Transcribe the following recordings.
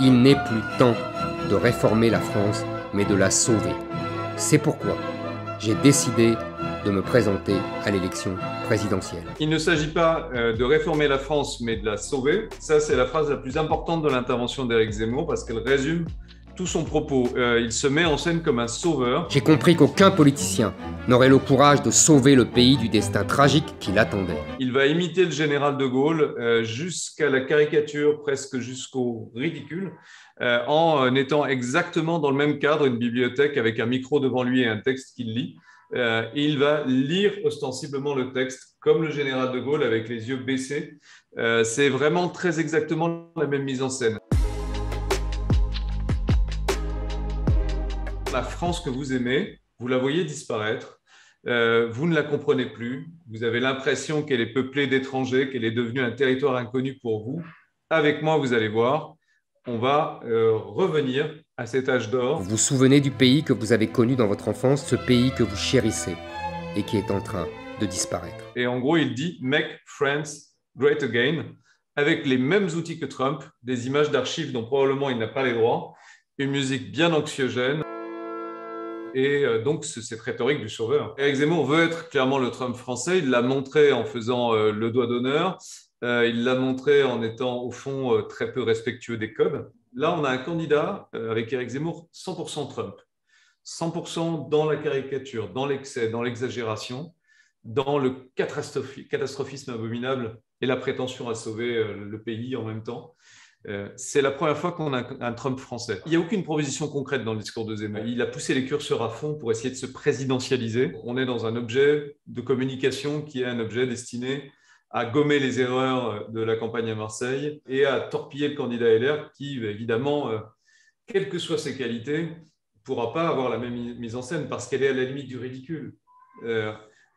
Il n'est plus temps de réformer la France, mais de la sauver. C'est pourquoi j'ai décidé de me présenter à l'élection présidentielle. Il ne s'agit pas de réformer la France, mais de la sauver. Ça, c'est la phrase la plus importante de l'intervention d'Éric Zemmour, parce qu'elle résume tout son propos. Il se met en scène comme un sauveur. J'ai compris qu'aucun politicien n'aurait le courage de sauver le pays du destin tragique qui l'attendait. Il va imiter le général de Gaulle jusqu'à la caricature, presque jusqu'au ridicule, en étant exactement dans le même cadre, une bibliothèque avec un micro devant lui et un texte qu'il lit. Et il va lire ostensiblement le texte comme le général de Gaulle avec les yeux baissés. C'est vraiment très exactement la même mise en scène. La France que vous aimez, vous la voyez disparaître, vous ne la comprenez plus, vous avez l'impression qu'elle est peuplée d'étrangers, qu'elle est devenue un territoire inconnu pour vous. Avec moi, vous allez voir, on va revenir à cet âge d'or. Vous vous souvenez du pays que vous avez connu dans votre enfance, ce pays que vous chérissez et qui est en train de disparaître. Et en gros, il dit « Make France Great Again » avec les mêmes outils que Trump, des images d'archives dont probablement il n'a pas les droits, une musique bien anxiogène. Et donc, cette rhétorique du sauveur. Éric Zemmour veut être clairement le Trump français. Il l'a montré en faisant le doigt d'honneur. Il l'a montré en étant, au fond, très peu respectueux des codes. Là, on a un candidat avec Éric Zemmour, 100% Trump. 100% dans la caricature, dans l'excès, dans l'exagération, dans le catastrophisme abominable et la prétention à sauver le pays en même temps. C'est la première fois qu'on a un Trump français. Il n'y a aucune proposition concrète dans le discours de Zemmour. Il a poussé les curseurs à fond pour essayer de se présidentialiser. On est dans un objet de communication qui est un objet destiné à gommer les erreurs de la campagne à Marseille et à torpiller le candidat LR qui, évidemment, quelles que soient ses qualités, ne pourra pas avoir la même mise en scène parce qu'elle est à la limite du ridicule.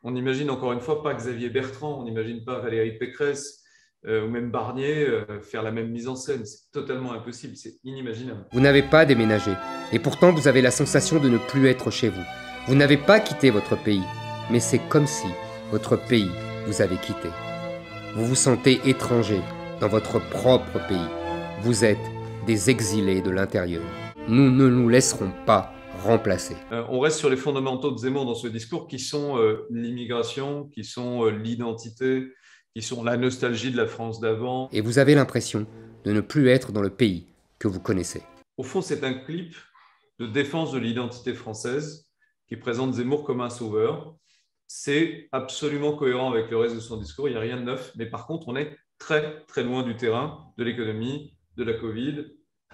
On n'imagine encore une fois pas Xavier Bertrand, on n'imagine pas Valérie Pécresse, ou même Barnier faire la même mise en scène. C'est totalement impossible, c'est inimaginable. Vous n'avez pas déménagé, et pourtant vous avez la sensation de ne plus être chez vous. Vous n'avez pas quitté votre pays, mais c'est comme si votre pays vous avait quitté. Vous vous sentez étranger dans votre propre pays. Vous êtes des exilés de l'intérieur. Nous ne nous laisserons pas remplacer. On reste sur les fondamentaux de Zemmour dans ce discours qui sont l'immigration, qui sont l'identité, qui sont la nostalgie de la France d'avant. Et vous avez l'impression de ne plus être dans le pays que vous connaissez. Au fond, c'est un clip de défense de l'identité française qui présente Zemmour comme un sauveur. C'est absolument cohérent avec le reste de son discours, il n'y a rien de neuf. Mais par contre, on est très, très loin du terrain, de l'économie, de la Covid.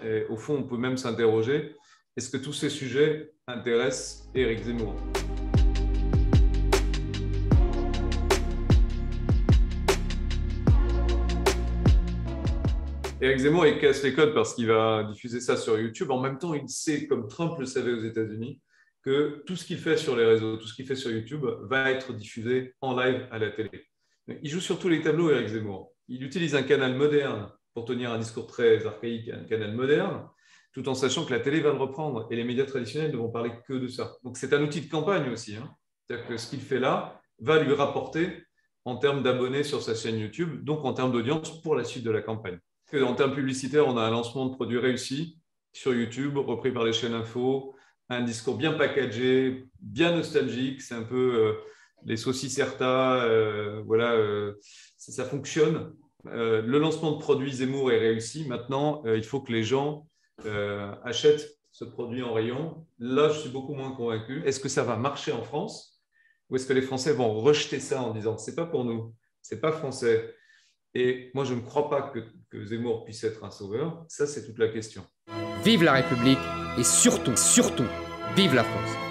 Et au fond, on peut même s'interroger, est-ce que tous ces sujets intéressent Éric Zemmour ? Éric Zemmour, il casse les codes parce qu'il va diffuser ça sur YouTube. En même temps, il sait, comme Trump le savait aux États-Unis, que tout ce qu'il fait sur les réseaux, tout ce qu'il fait sur YouTube va être diffusé en live à la télé. Il joue sur tous les tableaux, Éric Zemmour. Il utilise un canal moderne pour tenir un discours très archaïque, un canal moderne, tout en sachant que la télé va le reprendre et les médias traditionnels ne vont parler que de ça. Donc c'est un outil de campagne aussi. C'est-à-dire que ce qu'il fait là va lui rapporter en termes d'abonnés sur sa chaîne YouTube, donc en termes d'audience pour la suite de la campagne. En termes publicitaires, on a un lancement de produits réussi sur YouTube, repris par les chaînes info, un discours bien packagé, bien nostalgique, c'est un peu les saucisses Erta, ça fonctionne. Le lancement de produits Zemmour est réussi. Maintenant, il faut que les gens achètent ce produit en rayon. Là, je suis beaucoup moins convaincu. Est-ce que ça va marcher en France ou est-ce que les Français vont rejeter ça en disant « c'est pas pour nous, c'est pas français ». Et moi, je ne crois pas que Zemmour puisse être un sauveur. Ça, c'est toute la question. Vive la République et surtout, vive la France.